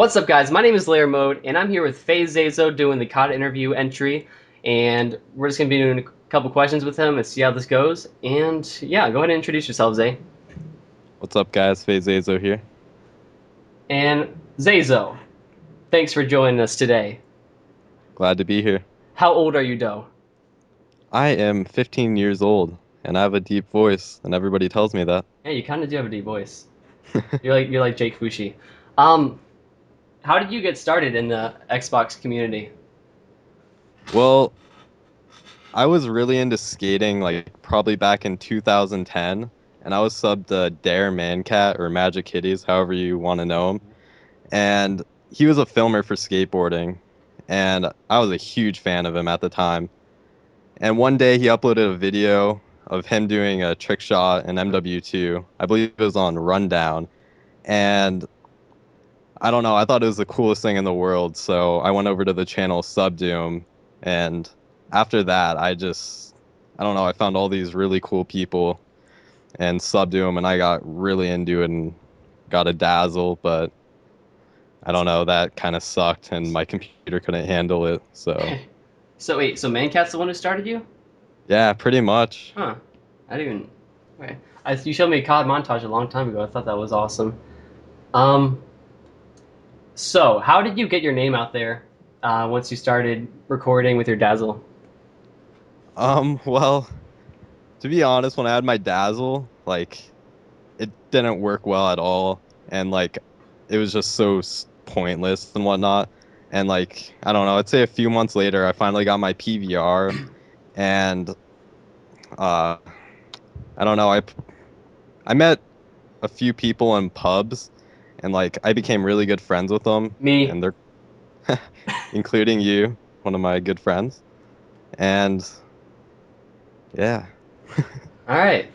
What's up, guys? My name is LayerMode, and I'm here with FaZe Zayzo doing the COD interview entry, and we're just gonna be doing a couple questions with him and see how this goes. And yeah, go ahead and introduce yourself, Zay. What's up, guys? Zayzo here. And Zayzo, thanks for joining us today. Glad to be here. How old are you, Doe? I am 15 years old, and I have a deep voice, and everybody tells me that. Yeah, you kind of do have a deep voice. You're like Jake Fushi. Um, how did you get started in the Xbox community? Well, I was really into skating, like probably back in 2010, and I was subbed to Dare Mancat or Magic Kitties, however you want to know him. And he was a filmer for skateboarding, and I was a huge fan of him at the time. And one day he uploaded a video of him doing a trick shot in MW2. I believe it was on Rundown. And I don't know. I thought it was the coolest thing in the world. So I went over to the channel, subbed to him. And after that, I don't know. I found all these really cool people and subbed to him. And I got really into it and got a dazzle. But I don't know. That kind of sucked and my computer couldn't handle it. So So wait, so Mancat's the one who started you? yeah, pretty much. Huh? I didn't even. Okay. You showed me a COD montage a long time ago. I thought that was awesome. Um, so how did you get your name out there once you started recording with your Dazzle? Well, to be honest, when I had my dazzle, like it didn't work well at all. And like it was just so pointless and whatnot. And like I don't know, I'd say a few months later, I finally got my PVR, and uh, I don't know, I met a few people in pubs, and like I became really good friends with them, Me. and they're including you, one of my good friends, and yeah. All right.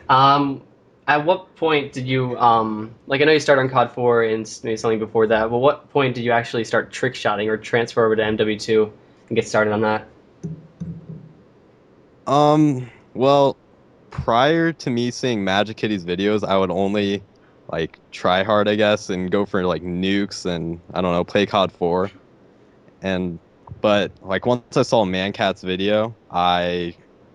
Um, at what point did you like? I know you started on COD 4 and maybe something before that. But what point did you actually start trick shotting or transfer over to MW2 and get started on that? Well, prior to me seeing Magic Kitty's videos, I would only like try hard, I guess, and go for like nukes and I don't know, play COD 4. And but like once I saw Mancat's video, I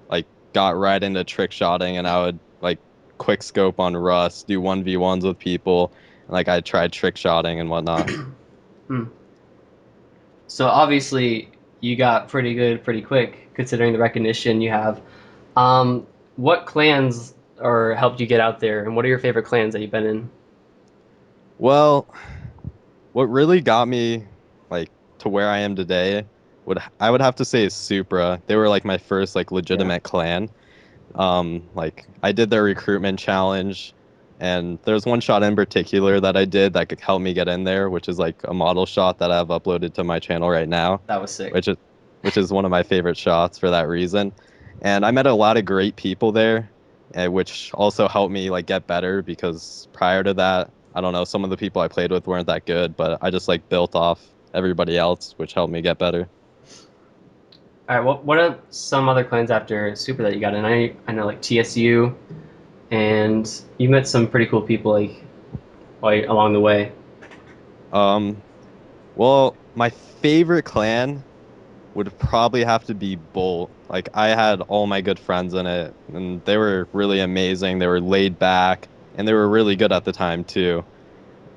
like got right into trick shotting and I would like quick scope on Rust, do 1v1s with people, and like I tried trick shotting and whatnot. Hmm. So obviously you got pretty good pretty quick considering the recognition you have. What clans or helped you get out there, and what are your favorite clans that you've been in? Well, what really got me like to where I am today would have to say is Supra. They were like my first like Yeah, legitimate clan. Like I did their recruitment challenge, and there's one shot in particular that I did that could help me get in there, which is like a model shot that I've uploaded to my channel right now, that was sick. which is which is one of my favorite shots for that reason. And I met a lot of great people there, which also helped me like get better because prior to that, I don't know, some of the people I played with weren't that good, but I just like built off everybody else, which helped me get better. All right, what are some other clans after Super that you got in? I know like TSU, and you met some pretty cool people like along the way. Um, well, my favorite clan would probably have to be Bolt. Like I had all my good friends in it, and they were really amazing. They were laid back, and they were really good at the time too.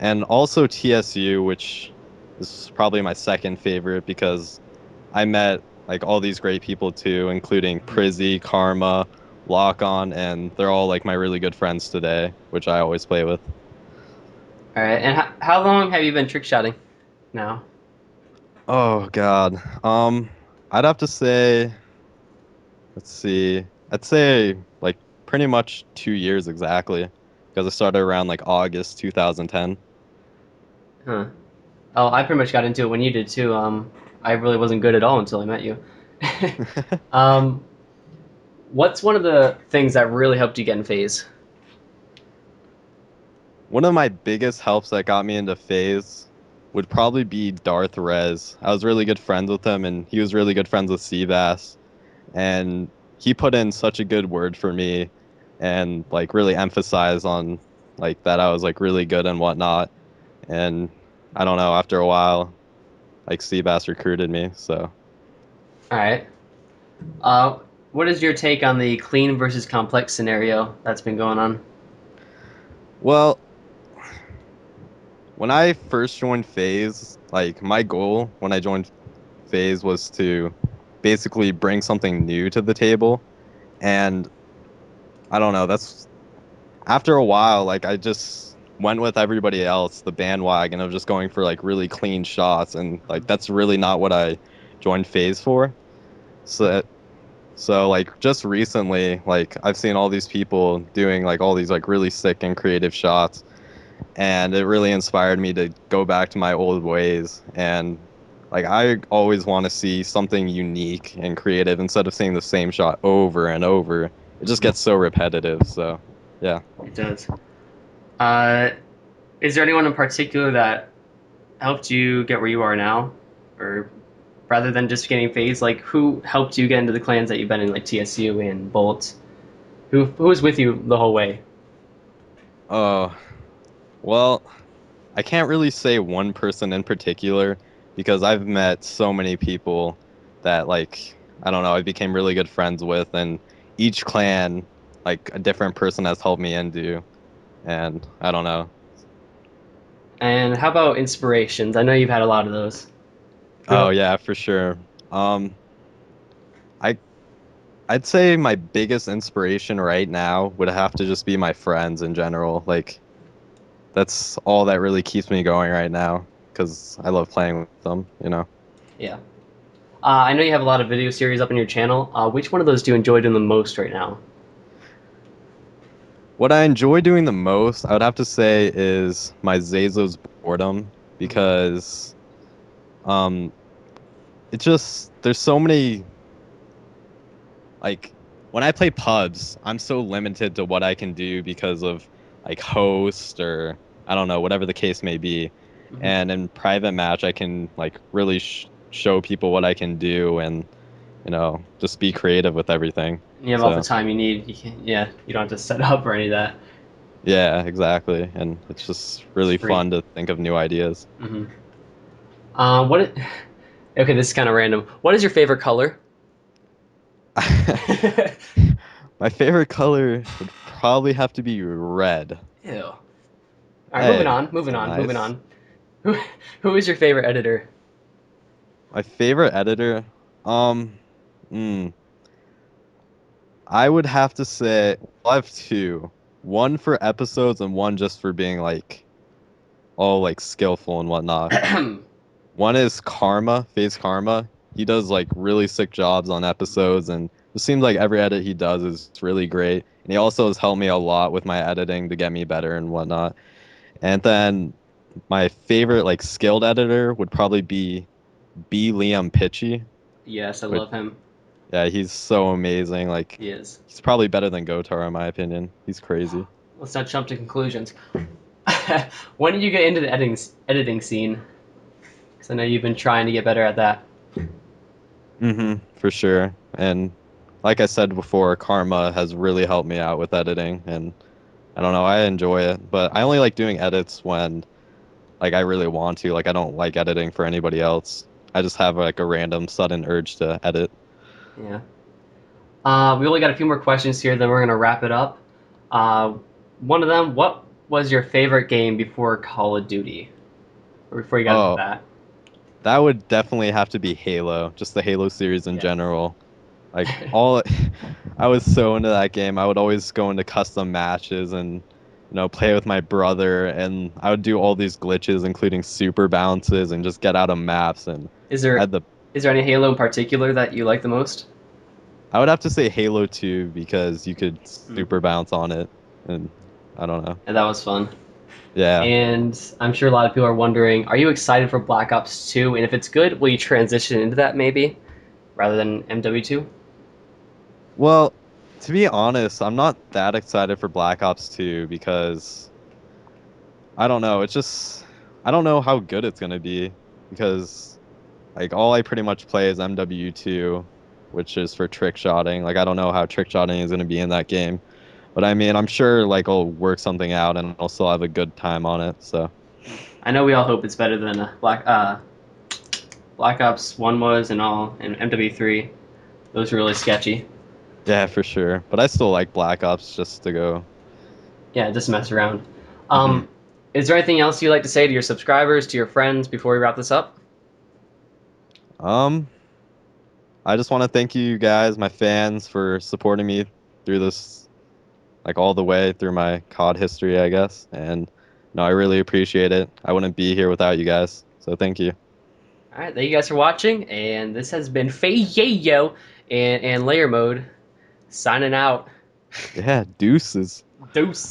And also TSU, which is probably my second favorite because I met like all these great people too, including Prizzy, Karma, Lock On, and they're all like my really good friends today, which I always play with. All right, and how long have you been trick shotting now? Oh God. I'd have to say, let's see, I'd say like pretty much 2 years exactly, because I started around like August 2010. Huh. Oh, I pretty much got into it when you did too. I really wasn't good at all until I met you. um, what's one of the things that really helped you get in phase? One of my biggest helps that got me into FaZe would probably be Darth Rez. I was really good friends with him, and he was really good friends with Seabass, and he put in such a good word for me, and like really emphasized on like that I was like really good and whatnot, and I don't know, after a while, like Seabass recruited me, so. All right. Uh, what is your take on the clean versus complex scenario that's been going on? Well, when I first joined FaZe, like my goal when I joined FaZe was to basically bring something new to the table. And I don't know, that's after a while, like I just went with everybody else, the bandwagon of just going for like really clean shots. And like that's really not what I joined FaZe for. So so like just recently, like I've seen all these people doing like all these like really sick and creative shots, and it really inspired me to go back to my old ways. And like I always want to see something unique and creative instead of seeing the same shot over and over. It just gets so repetitive. So yeah. It does. Uh, is there anyone in particular that helped you get where you are now, or rather than just getting phased, like who helped you get into the clans that you've been in, like TSU and Bolt? Who was with you the whole way? Oh, well, I can't really say one person in particular because I've met so many people that like I don't know, I became really good friends with, and each clan like a different person has helped me into, and I don't know. And how about inspirations? I know you've had a lot of those. Who Oh helped? yeah, for sure. Um I I'd say my biggest inspiration right now would have to just be my friends in general. Like that's all that really keeps me going right now because I love playing with them, you know. Yeah. I know you have a lot of video series up on your channel. Which one of those do you enjoy doing the most right now? What I enjoy doing the most, I would have to say, is my Zayzo's boredom Mhm. because um it just there's so many like when I play pubs, I'm so limited to what I can do because of like host or I don't know, whatever the case may be. Mhm. And in private match, I can like really show people what I can do and just be creative with everything. You have all the So, time you need. Yeah, you don't have to set up or any of that. yeah, exactly. And it's just It's really free. fun to think of new ideas. Hmm. What? Okay, this is kind of random. What is your favorite color? My favorite color would probably have to be red. Ew. All right, moving Hey, on. that's Moving not on. Moving nice. on. Who who is your favorite editor? My favorite editor, um, mm, I would have to say well, I have two. One for episodes and one just for being like all like skillful and whatnot. One is Karma, FaZe Karma. He does like really sick jobs on episodes, and it seems like every edit he does is really great. And he also has helped me a lot with my editing to get me better and whatnot. And then my favorite like skilled editor would probably be B Liam Pitchy, Yes, I which love him. yeah, he's so amazing. Like He is. he's probably better than Gotar in my opinion. He's crazy. Let's not jump to conclusions. When did you get into the editing scene? Because I know you've been trying to get better at that. For sure. And like I said before, Karma has really helped me out with editing, and I don't know, I enjoy it, but I only like doing edits when like I really want to. Like I don't like editing for anybody else. I just have like a random sudden urge to edit. Yeah. We only got a few more questions here, then we're gonna wrap it up. Uh, One of them, what was your favorite game before Call of Duty? Or before you got into Oh, that? that would definitely have to be Halo, just the Halo series in Yeah. general. Like all I was so into that game. I would always go into custom matches and play with my brother, and I would do all these glitches including super bounces and just get out of maps. And Is I there had the is there any Halo in particular that you like the most? I would have to say Halo 2 because you could Hmm. super bounce on it, and I don't know. And that was fun. Yeah. And I'm sure a lot of people are wondering, are you excited for Black Ops 2? And if it's good, will you transition into that maybe rather than MW2? Well, to be honest, I'm not that excited for Black Ops 2 because I don't know. It's just I don't know how good it's gonna be because like all I pretty much play is MW2, which is for trick shotting. Like I don't know how trick shotting is gonna be in that game, but I mean I'm sure like I'll work something out and I'll still have a good time on it. So I know we all hope it's better than Black Ops 1 was and all, and MW3. Those were really sketchy. Yeah, for sure. But I still like Black Ops just to go. Yeah, just mess around. Mhm. Um, is there anything else you'd like to say to your subscribers, to your friends before we wrap this up? Um, I just want to thank you guys, my fans, for supporting me through this, like all the way through my COD history, I guess. And no, I really appreciate it. I wouldn't be here without you guys. So thank you. All right, thank you guys for watching, and this has been FaZe and Layer Mode signing out. Yeah, deuces. Deuce.